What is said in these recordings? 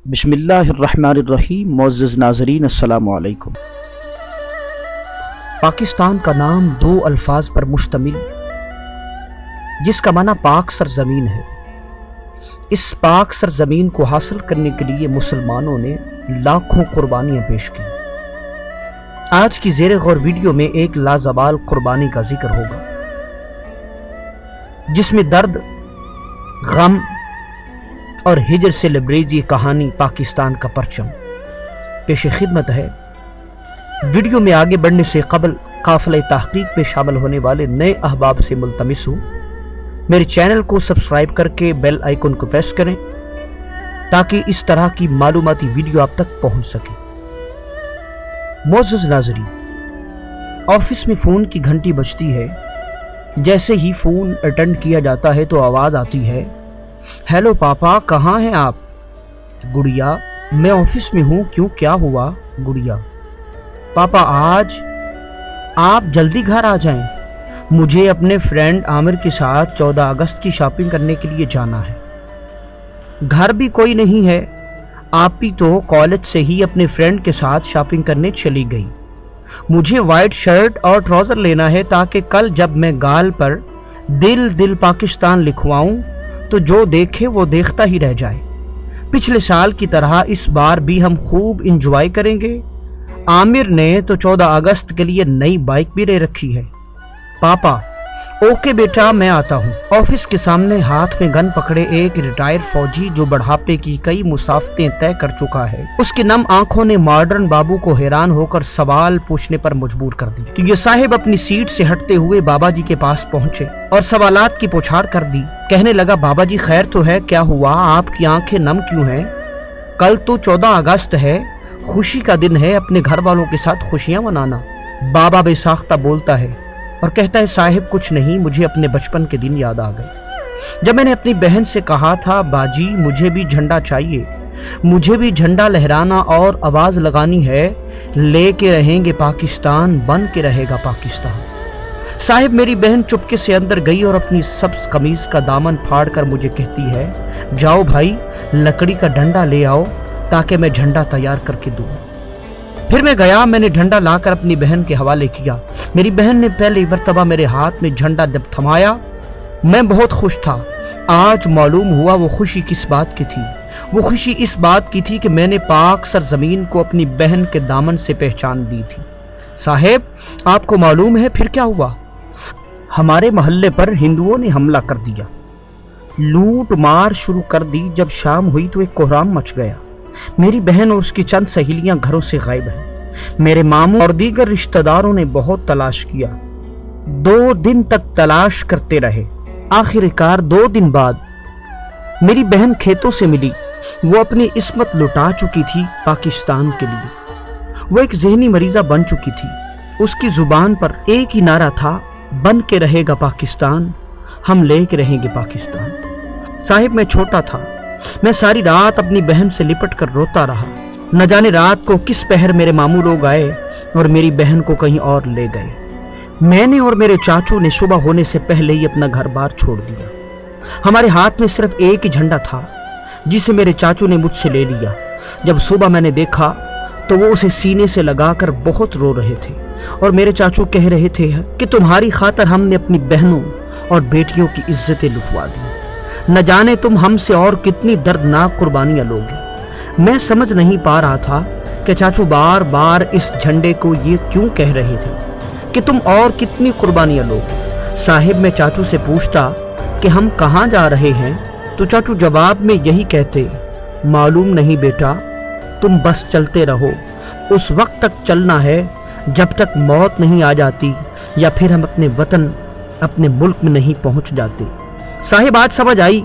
بسم اللہ الرحمن الرحیم۔ معزز ناظرین السلام علیکم۔ پاکستان کا نام دو الفاظ پر مشتمل جس کا معنی پاک سرزمین ہے۔ اس پاک سرزمین کو حاصل کرنے کے لیے مسلمانوں نے لاکھوں قربانیاں پیش کی۔ آج کی زیر غور ویڈیو میں ایک لازوال قربانی کا ذکر ہوگا جس میں درد، غم اور ہجر سے لبریز یہ کہانی پاکستان کا پرچم پیش خدمت ہے۔ ویڈیو میں آگے بڑھنے سے قبل قافلہ تحقیق میں شامل ہونے والے نئے احباب سے ملتمس ہوں میرے چینل کو سبسکرائب کر کے بیل آئیکن کو پریس کریں تاکہ اس طرح کی معلوماتی ویڈیو آپ تک پہنچ سکے۔ معزز ناظرین، آفس میں فون کی گھنٹی بجتی ہے۔ جیسے ہی فون اٹینڈ کیا جاتا ہے تو آواز آتی ہے، ہیلو پاپا، کہاں ہیں آپ؟ گڑیا، میں آفس میں ہوں۔ کیوں، کیا ہوا؟ گڑیا، پاپا آج آپ جلدی گھر آ جائیں، مجھے اپنے فرینڈ عامر کے ساتھ 14 اگست کی شاپنگ کرنے کے لیے جانا ہے۔ گھر بھی کوئی نہیں ہے، آپ بھی تو کالج سے ہی اپنے فرینڈ کے ساتھ شاپنگ کرنے چلی گئی۔ مجھے وائٹ شرٹ اور ٹراؤزر لینا ہے تاکہ کل جب میں گال پر دل دل پاکستان لکھواؤں تو جو دیکھے وہ دیکھتا ہی رہ جائے۔ پچھلے سال کی طرح اس بار بھی ہم خوب انجوائے کریں گے۔ عامر نے تو 14 اگست کے لیے نئی بائک بھی لے رکھی ہے۔ پاپا، اوکے بیٹا، میں آتا ہوں۔ آفس کے سامنے ہاتھ میں گن پکڑے ایک ریٹائر فوجی جو بڑھاپے کی کئی مسافتیں طے کر چکا ہے، اس کی نم آنکھوں نے ماڈرن بابو کو حیران ہو کر سوال پوچھنے پر مجبور کر دی۔ تو یہ صاحب اپنی سیٹ سے ہٹتے ہوئے بابا جی کے پاس پہنچے اور سوالات کی پوچھاڑ کر دی۔ کہنے لگا، بابا جی خیر تو ہے؟ کیا ہوا؟ آپ کی آنکھیں نم کیوں ہیں؟ کل تو 14 اگست ہے، خوشی کا دن ہے، اپنے گھر والوں کے ساتھ خوشیاں منانا۔ بابا بے ساختہ بولتا ہے اور کہتا ہے، صاحب کچھ نہیں، مجھے اپنے بچپن کے دن یاد آ گئے جب میں نے اپنی بہن سے کہا تھا، باجی مجھے بھی جھنڈا چاہیے، مجھے بھی جھنڈا لہرانا اور آواز لگانی ہے، لے کے رہیں گے پاکستان، بن کے رہے گا پاکستان۔ صاحب میری بہن چپکے سے اندر گئی اور اپنی سبز قمیض کا دامن پھاڑ کر مجھے کہتی ہے، جاؤ بھائی لکڑی کا ڈنڈا لے آؤ تاکہ میں جھنڈا تیار کر کے دوں۔ پھر میں گیا، میں نے جھنڈا لا کر اپنی بہن کے حوالے کیا۔ میری بہن نے پہلی مرتبہ میرے ہاتھ میں جھنڈا جب تھمایا میں بہت خوش تھا۔ آج معلوم ہوا وہ خوشی کس بات کی تھی۔ وہ خوشی اس بات کی تھی کہ میں نے پاک سرزمین کو اپنی بہن کے دامن سے پہچان دی تھی۔ صاحب آپ کو معلوم ہے پھر کیا ہوا؟ ہمارے محلے پر ہندوؤں نے حملہ کر دیا، لوٹ مار شروع کر دی۔ جب شام ہوئی تو ایک کوہرام مچ گیا۔ میری بہن اور اس کی چند سہیلیاں گھروں سے غائب ہیں۔ میرے ماموں اور دیگر رشتہ داروں نے بہت تلاش کیا، 2 دن تک تلاش کرتے رہے۔ آخر کار 2 دن بعد میری بہن کھیتوں سے ملی۔ وہ اپنی عصمت لٹا چکی تھی پاکستان کے لیے۔ وہ ایک ذہنی مریضہ بن چکی تھی۔ اس کی زبان پر ایک ہی نعرہ تھا، بن کے رہے گا پاکستان، ہم لے کے رہیں گے پاکستان۔ صاحب میں چھوٹا تھا، میں ساری رات اپنی بہن سے لپٹ کر روتا رہا۔ نہ جانے رات کو کس پہر میرے ماموں لوگ آئے اور میری بہن کو کہیں اور لے گئے۔ میں نے اور میرے چاچو نے صبح ہونے سے پہلے ہی اپنا گھر بار چھوڑ دیا۔ ہمارے ہاتھ میں صرف ایک ہی جھنڈا تھا جسے میرے چاچو نے مجھ سے لے لیا۔ جب صبح میں نے دیکھا تو وہ اسے سینے سے لگا کر بہت رو رہے تھے اور میرے چاچو کہہ رہے تھے کہ تمہاری خاطر ہم نے اپنی بہنوں اور بیٹیوں کی عزتیں لٹوا دی، نہ جانے تم ہم سے اور کتنی دردناک قربانیاں لوگے۔ میں سمجھ نہیں پا رہا تھا کہ چاچو بار بار اس جھنڈے کو یہ کیوں کہہ رہے تھے کہ تم اور کتنی قربانیاں لوگے۔ صاحب میں چاچو سے پوچھتا کہ ہم کہاں جا رہے ہیں تو چاچو جواب میں یہی کہتے، معلوم نہیں بیٹا، تم بس چلتے رہو، اس وقت تک چلنا ہے جب تک موت نہیں آ جاتی یا پھر ہم اپنے وطن، اپنے ملک میں نہیں پہنچ جاتے۔ صاحب آج سمجھ آئی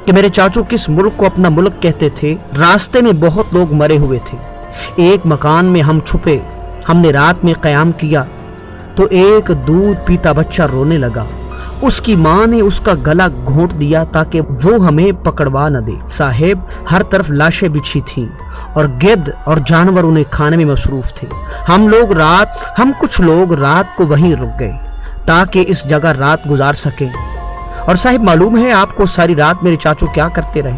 کہ میرے چاچو کس ملک کو اپنا ملک کہتے تھے۔ راستے میں بہت لوگ مرے ہوئے تھے۔ ایک مکان میں ہم چھپے، ہم نے رات میں قیام کیا تو ایک دودھ پیتا بچہ رونے لگا۔ اس کی ماں نے اس کا گلا گھونٹ دیا تاکہ وہ ہمیں پکڑوا نہ دے۔ صاحب ہر طرف لاشیں بچھی تھیں اور گدھ اور جانور انہیں کھانے میں مصروف تھے۔ ہم کچھ لوگ رات کو وہیں رک گئے تاکہ اس جگہ رات گزار سکیں۔ اور صاحب معلوم ہے آپ کو ساری رات میرے چاچو کیا کرتے رہے؟